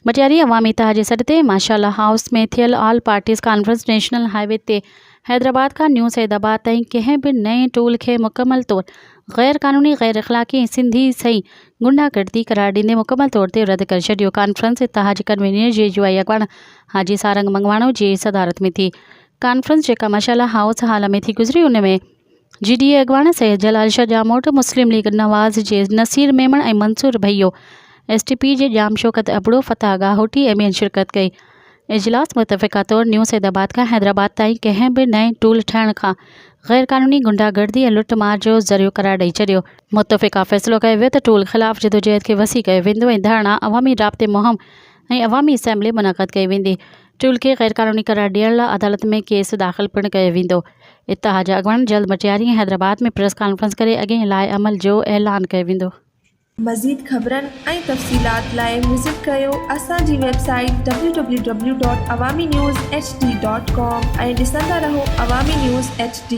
मटियारी अवामी इत्तेहाद जे सॾ ते माशाअल्लाह हाउस में थियल all parties conference national highway ते हैदराबाद खां न्यू सैदाबाद ताईं कंहिं बि नए टूल खे मुकमल तौर गैर क़ानूनी गैर अख़लाक़ी ऐं सिंधी सही गुंडागर्दी करार ॾींदे मुकमल तौर ते रद्द करे छॾियो। कॉन्फ्रेंस इत्तेहाद जे कन्वीनियर JUI अॻवान हाजी सारंग मंगवाणो जी सदारत में थी। कॉन्फ्रेंस जेका माशाअल्लाह हाउस हाल में थी गुज़री उन में GDA अॻवान सैयद जलाल शाह जामोट, मुस्लिम लीग नवाज़ जे नसीर मेमण ऐं मंसूर भैयो, STP जे जाम शौकत अबड़ो, फतह गाहोटी ऐं ॿियनि शिरकत कई। इजलास मुतफ़िक़ा तौर न्यू सैदाबाद खां हैदराबाद ताईं कंहिं बि नए टूल ठहण खां गैर क़ानूनी गुंडागर्दी ऐं लुट मार जो ज़रियो करार ॾेई छॾियो। मुतफ़िक़ा फ़ैसिलो कयो वियो त टूल ख़िलाफ़ जदोजहद खे वसी कयो वेंदो ऐं धरणा, अवामी राब्ते मुहिम ऐं अवामी असैम्बली मुनक़द कई वेंदी। टूल खे गैर क़ानूनी करार ॾियण लाइ अदालत में केस दाख़िल पिणु कयो वेंदो। इत्तेहाद जा अॻवान जल्द मटियारी ऐं हैदराबाद में प्रेस कॉन्फ्रेंस करे अॻे लाइ अमल जो ऐलान कयो वेंदो। मज़ीद ख़बरनि ऐं तफ़सीलात लाइ विज़िट कयो असांजी वेबसाइट www.awamiNewsHD.com ऐं ॾिसंदा रहो अवामी न्यूज़ HD।